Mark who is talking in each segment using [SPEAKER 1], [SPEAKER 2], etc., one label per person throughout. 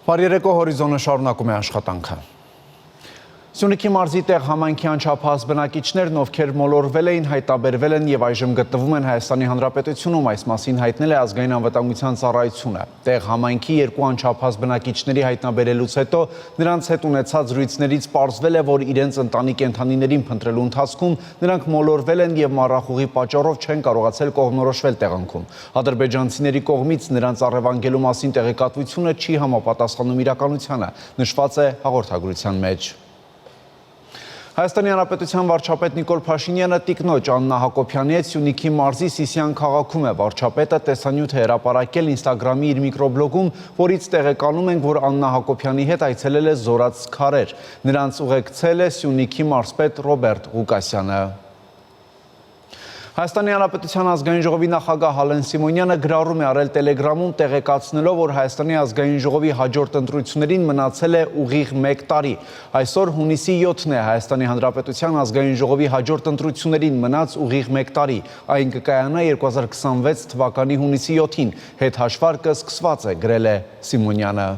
[SPEAKER 1] Բարերեկո հորիզոնը շարունակում է աշխատանքը։ Սյունիքի մարզի տեղ համայնքի անչափահաս բնակիչներն, ովքեր մոլորվել էին, հայտնաբերվել են եւ այժմ գտնվում են Հայաստանի Հանրապետությունում, այս մասին հայտնել է ազգային անվտանգության ծառայությունը։ Տեղ համայնքի երկու անչափահաս բնակիչների հայտնաբերելուց հետո նրանց հետ ունեցած զրույցներից պարզվել է, որ իրենց ընտանի կենդանիներին փնտրելու ընթացքում նրանք մոլորվել են եւ մառախուղի պատճառով չեն կարողացել կողմնորոշվել տեղանքում։ Ադրբեջանցիների կողմից նրանց առևանգելու մասին տեղեկատվությունը չի համապատասխանում իրականությանը, նշված է հաղորդագրության մեջ։ Հայաստանի Հանրապետության վարչապետ Նիկոլ Փաշինյանը տիկնոջ Աննա Հակոբյանի հետ Սյունիքի մարզի Սիսիան քաղաքում է։ Վարչապետը տեսանյութ է հրապարակել Ինստագրամի իր միկրոբլոգում, որից տեղեկանում ենք, որ Աննա Հակոբյանի հետ այցելել է Զորաց Քարեր։ Նրանց ուղեկցել է Սյունիքի մարզպետ Ռոբերտ Ղուկասյանը։ Հայաստանի Հանրապետության ազգային ժողովի նախագահ Հալեն Սիմոնյանը գրառում է արել Տելեգրամում, տեղեկացնելով, որ Հայաստանի ազգային ժողովի հաջորդ ընտրություններին մնացել է ուղիղ 1 տարի։ Այսօր հունիսի 7-ն է Հայաստանի Հանրապետության ազգային ժողովի հաջորդ ընտրություններին մնաց ուղիղ 1 տարի։ Այն կկայանա 2026 թվականի հունիսի 7-ին։ Հետհաշվարկը սկսված է, գրել է Սիմոնյանը։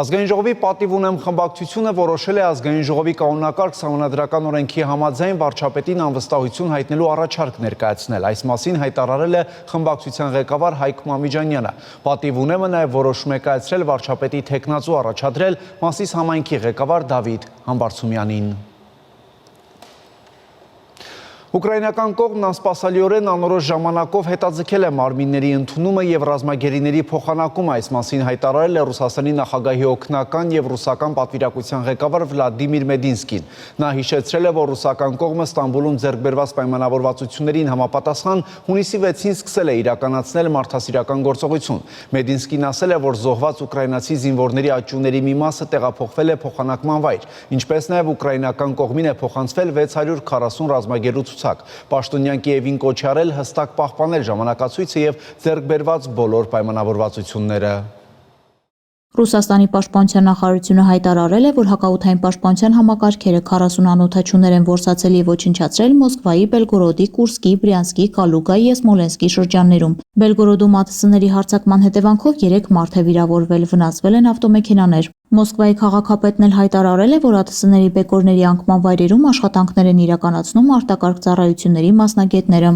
[SPEAKER 1] Ազգային ժողովի պատիվ ունեմ խմբակցությունը որոշել է ազգային ժողովի կանոնակարգ սահմանադրական օրենքի համաձայն վարչապետին անվստահություն հայտնելու առաջարկ ներկայացնել։ Այս մասին հայտարարել է խմբակցության ղեկավար Հայկ Մամիջանյանը։ Պատիվ ունեմը նաև որոշում է կայացրել վարչապետի թեկնածու առաջադրել Մասիս համայնքի ղեկավար Դավիթ Համբարձումյանին։ Ուկրաինական կողմն անսպասելիորեն անորոշ ժամանակով հետաձգել է մարմինների ընդունումը եւ ռազմագերիների փոխանակումը, այս մասին հայտարարել է Ռուսաստանի նախագահի օգնական եւ ռուսական պատվիրակության ղեկավար Վլադիմիր Մեդինսկին։ Նա հիշեցրել է, որ ռուսական կողմը Ստամբուլում ձեռք բերված պայմանավորվածություններին համապատասխան հունիսի 6-ին սկսել է իրականացնել մարդասիրական գործողություն։ Մեդինսկին ասել է, որ զոհված ուկրաինացի զինվորների աճուների մի մասը տեղափոխվել է փոխանակման վայր, ինչպես նաեւ ուկրաինական կողմին է փոխանցվել 640 ռազմագերու Պաշտոնյան Կիևին կոչ արել հստակ պահպանել ժամանակացույցը եւ ձեռք բերված բոլոր պայմանավորվածությունները։
[SPEAKER 2] Ռուսաստանի պաշտպանության նախարարությունը հայտարարել է, որ հակաօդային պաշտպանության համակարգերը 40 անօդաչուներ են որսացել եւ ոչնչացրել Մոսկվայի, Բելգորոդի, Կուրսկի, Բրյանսկի, Կալուգայի եւ Սմոլենսկի շրջաններում։ Բելգորոդում ԱԹՍ-ների հարձակման հետևանքով 3 մարդ է վիրավորվել, վնասվել են ավտոմեքենաներ։ Մոսկվայի քաղաքապետն էլ հայտարարել է, որ ԱԹՍ-ների բեկորների անկման վայրերում աշխատանքներ են իրականացնում արտակարգ ծառայությունների մասնագետները։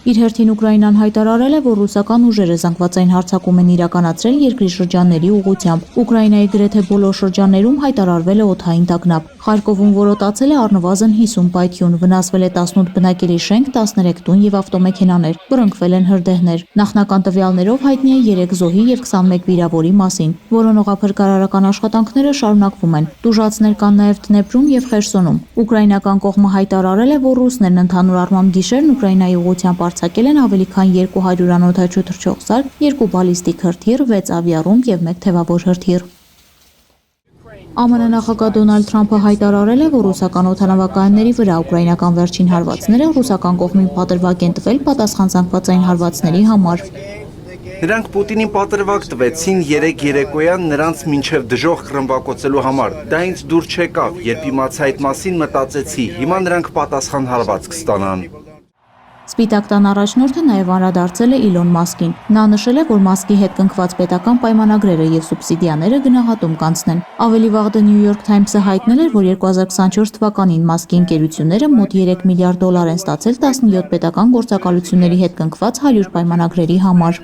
[SPEAKER 2] Իր հերթին Ուկրաինան հայտարարել է, որ ռուսական ուժերը զանգվածային հարձակում են իրականացրել երկրի շրջանների ուղղությամբ։ Ուկրաինայի գրեթե բոլոր շրջաններում հայտարարվել է օդային տագնապ։ Խարկովում որոտացել է առնվազն 50 պայթյուն, վնասվել է 18 բնակելի շենք, 13 տուն եւ ավտոմեքենաներ, բռնկվել են հրդեհներ։ Նախնական տվյալներով հայտնի է 3 զոհի եւ 21 վիրավորի մասին։ Որոնողափրկարարական աշխատանքները շարունակվում են։ Տուժածներ կան նաեւ Դնեպրում եւ Խերսոնում։ Ուկրաինական կողմը հայտարարել է, որ ռուսներն ընդհանուր առմամբ գիշերն Ուկրաինայի ուղղությամբ արձակել են ավելի քան 200 անօդաչու թռչող սարք, 2 բալիստիկ հրթիռ, 6 ավիառում եւ 1 թևավոր հրթիռ։ ԱՄՆ նախագահ Դոնալդ Թրամփը հայտարարել է, որ ռուսական օդանավակայանների վրա ուկրաինական վերջին հարվածները ռուսական կողմին պատրվակ են տվել պատասխան զանգվածային հարվածների համար։
[SPEAKER 1] Նրանք Պուտինին պատրվակ տվեցին 3 երեկոյան նրանց մինչև դժոխք ռմբակոծելու համար։ Դա ինձ դուր չեկավ, երբ իմացա այդ մասին մտածեցի, հիմա նրանք պատասխան հարված կստանան։
[SPEAKER 2] Սպիտակ տան առաջնորդը նաև անդրադարձել է Իլոն Մասկին։ Նա նշել է, որ Մասկի հետ կնքված պետական պայմանագրերը եւ սուբսիդիաները գնահատում կանցնեն։ Ավելի վաղ The New York Times-ը հայտնել էր, որ 2024 թվականին Մասկի ընկերությունները մոտ 3 միլիարդ դոլար են ստացել 17 պետական գործակալությունների հետ կնքված 100 պայմանագրերի համար։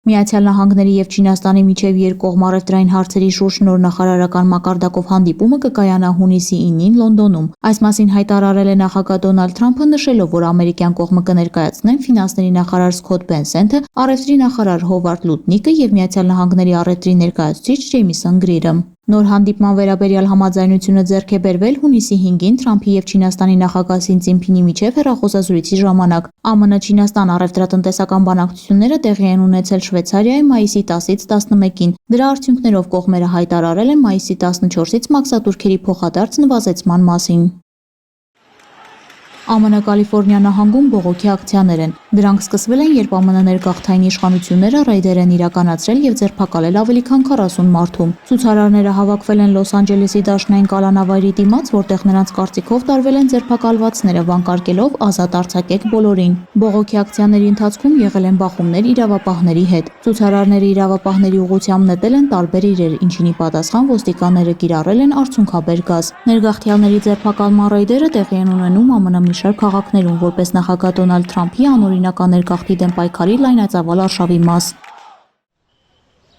[SPEAKER 2] Միացյալ Նահանգների եւ Չինաստանի միջև երկկողմ առևտրային հարցերի շուրջ նոր նախարարական մակարդակով հանդիպումը կկայանա հունիսի 9-ին Լոնդոնում։ Այս մասին հայտարարել է նախագահ Դոնալդ Թրամփը, նշելով, որ ամերիկյան կողմը կներկայացնեն ֆինանսների նախարար Սքոթ Բենսենթը, առևտրի նախարար Հովարդ Լուտնիկը եւ Միացյալ Նահանգների առևտրի ներկայացուցիչ Ջեյմիսոն Գրիրը։ Նոր հանդիպման վերաբերյալ համաձայնությունը ձեռք է բերվել հունիսի 5-ին Թրամփի եւ Չինաստանի նախագահ Սին Ցինփինի միջև հեռախոսազրույցի ժամանակ։ ԱՄՆ-Չինաստան առևտրատնտեսական բանակցությունները տեղի են ունեցել Շվեյցարիայում մայիսի 10-ից 11-ին։ Դրա արդյունքներով կողմերը հայտարարել են մայիսի 14-ից մաքսատուրքերի փոխադարձ նվազեցման մասին։ ԱՄՆ Կալիֆոռնիա նահանգում բողոքի ակցիաներ են։ Դրանք սկսվել են, երբ ԱՄՆ ներգաղթային իշխանությունները ռեյդեր են իրականացրել եւ ձերբակալել ավելի քան 40 մարդու։ Ցուցարարները հավաքվել են Լոս Անջելեսի դաշնային կալանավայրի դիմաց, որտեղ նրանց կարծիքով տարվել են ձերբակալվածները, վանկարկելով ազատ արձակեք բոլորին։ Բողոքի ակցիաների ընթացքում եղել են բախումներ իրավապահների հետ։ Ցուցարարները իրավապահների ուղղությամբ նետել են տարբեր իրեր, ինչին ի պատասխան ոստիկանները կիրառել են արցունքաբեր գազ։ Ներգաղթյալների ձերբակալման ռեյդերը տեղի են ունենում ԱՄՆ մի շարք քաղաքներում, որպես նախագահ Դոնալդ Թրամփի անօրինական ներգաղթի դեմ պայքարի լայնածավալ արշավի մաս։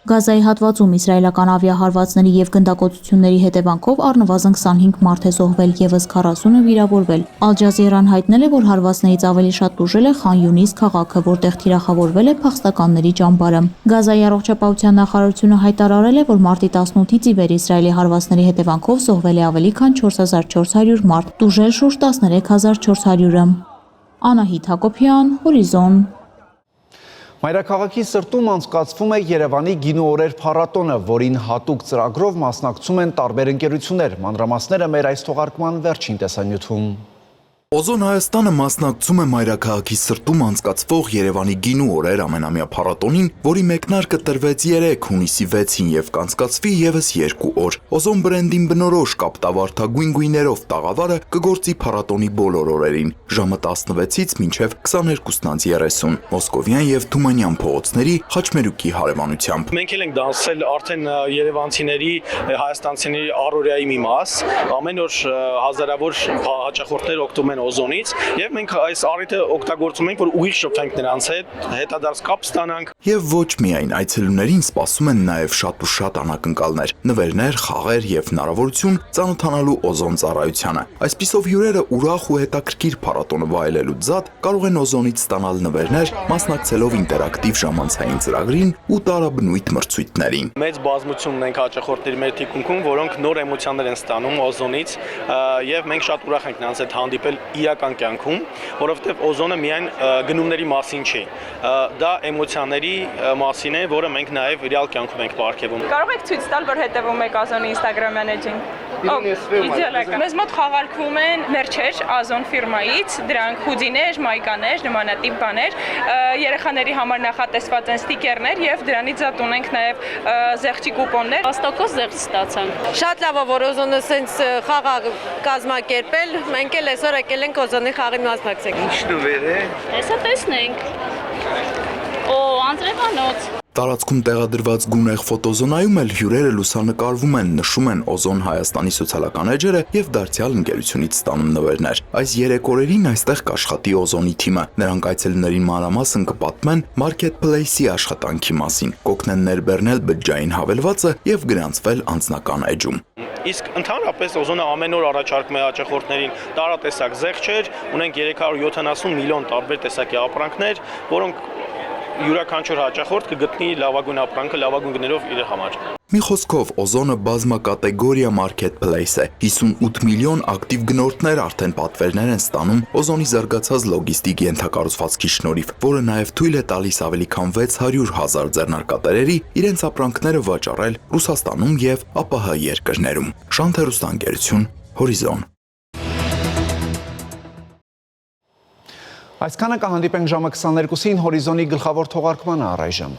[SPEAKER 2] Գազայի հատվածում իսրայելական ավիահարվածների եւ գնդակոծությունների հետևանքով առնվազն 25 մարդ է զոհվել, եւս 40-ը վիրավորվել։ Ալ Ջազիրան հայտնել է, որ հարվածներից ավելի շատ տուժել է Խան Յունիս քաղաքը, որտեղ թիրախավորվել է փախստականների ճամբարը։ Գազայի առողջապահության նախարարությունը հայտարարել է, որ մարտի 18-ից ի վեր Իսրայելի հարվածների հետևանքով զոհվել է ավելի քան 4400 մարդ, տուժել շուրջ 13400-ը։ Անահիտ Հակոբյան, Հորիզոն։
[SPEAKER 1] Մայրաքաղաքի սրտում անցկացվում է Երևանի գինու օրեր փառատոնը, որին հատուկ ծրագրով մասնակցում են տարբեր ընկերություններ։ Մանրամասները մեր այս թողարկման վերջին տեսանյութում։
[SPEAKER 3] Օզոն Հայաստանը մասնակցում է Մայրաքաղաքի սրտում անցկացվող Երևանի գինու օրեր ամենամյա փառատոնին, որի մեկնարկը տրվեց 3 հունիսի 6-ին եւ կանցկացվի եւս 2 օր։ Օզոն բրենդին բնորոշ կապտավարդագույն գույներով տաղավարը կգործի փառատոնի բոլոր օրերին, ժամը 16-ից մինչև 22:30 Մոսկովյան եւ Թումանյան փողոցների Խաչմերուկի հարևանությամբ։
[SPEAKER 4] Մենք էլ ենք դասել արդեն երևանցիների, հայաստանցիների առօրյայի մի մաս, ամեն օր հազարավոր հաճախորդներ օգտվում են Օզոնից եւ մենք այս առիթը օգտագործում ենք, որ ուղիղ շփվենք նրանց հետ, հետադարձ կապ ստանանք։
[SPEAKER 3] Եվ ոչ միայն այցելուներին սպասում են նաեւ շատ ու շատ անակնկալներ, նվերներ, խաղեր եւ հնարավորություն ծանոթանալու Օզոն ծառայությանը։ Այսպիսով հյուրերը ուրախ ու հետաքրքիր փառատոնը վայելելու զատ կարող են Օզոնից ստանալ նվերներ, մասնակցելով ինտերակտիվ ժամանցային ծրագրին ու տարաբնույթ մրցույթներին։
[SPEAKER 4] Մեծ բազմություն ունենք հաճախորդների մեր թիկունքում, որոնք նոր էմոցիաներ են ստանում Օզոնից եւ մենք շատ ուրախ ենք նրանց հետ հանդիպել իրական կյանքում, որովհետև Օզոնը միայն գնումների մասին չի, դա էմոցիաների մասին է, որը մենք նաև ռեալ կյանքում ենք պարգևում։
[SPEAKER 5] Կարող եք ցույց տալ, որ հետևում եք Ozon-ի Instagram-յան էջին։ Իդեալական։ Մեզ մոտ խաղարկվում են մերչեր Ozon ֆիրմայից, դրանք հուդիներ, մայկաներ, նմանատիպ բաներ, երեխաների համար նախատեսված են ստիկերներ եւ դրանից զատ ունենք նաև զեղչի կուպոններ։
[SPEAKER 6] 10% զեղչ ստացանք։
[SPEAKER 7] Շատ լավ է, որ Օզոնը սենց խաղ կազմակերպել, մենք էլ այսօր եկել ենք Օզոնի խաղին մասնակցենք։
[SPEAKER 4] Ինչ նվեր է։
[SPEAKER 6] Հեսա տեսնենք։ Օ, անձրևանոց։
[SPEAKER 3] Տարածքում տեղադրված գունեղ ֆոտոզոնայում էլ հյուրերը լուսանկարվում են, նշում են Օզոն Հայաստանի սոցիալական էջերը եւ դարձյալ ընկերությունից ստանում նվերներ։ Այս 3 օրերին այստեղ կաշխատի Օզոնի թիմը։ Նրանք այցելուներին մանրամասն կպատմեն Marketplace-ի աշխատանքի մասին, կօգնեն ներբեռնել բջջային հավելվածը եւ գրանցվել անձնական էջում։
[SPEAKER 4] Իսկ ընդհանրապես Օզոնը ամեն օր առաջարկում է հաճախորդներին տարատեսակ զեղչեր, ունենք 370 միլիոն տարբեր տեսակի ապրանքներ, որոնք յուրաքանչյուր հաճախորդ կգտնի լավագույն ապրանքը լավագույն գներով իր համար։
[SPEAKER 3] Մի խոսքով Օզոնը բազմակատեգորիա Marketplace է։ 58 միլիոն ակտիվ գնորդներ արդեն պատվերներ են ստանում Օզոնի զարգացած լոգիստիկ ենթակառուցվածքի շնորհիվ, որը նաև թույլ է տալիս ավելի քան 600,000 ձեռնարկատերերի իրենց ապրանքները վաճառել Ռուսաստանում եւ ԱՊՀ երկրներում։ Շանթ հեռուստաընկերություն, Հորիզոն։
[SPEAKER 1] Այսքանը կհանդիպենք ժամը 22-ին Հորիզոնի գլխավոր թողարկմանը առայժմ։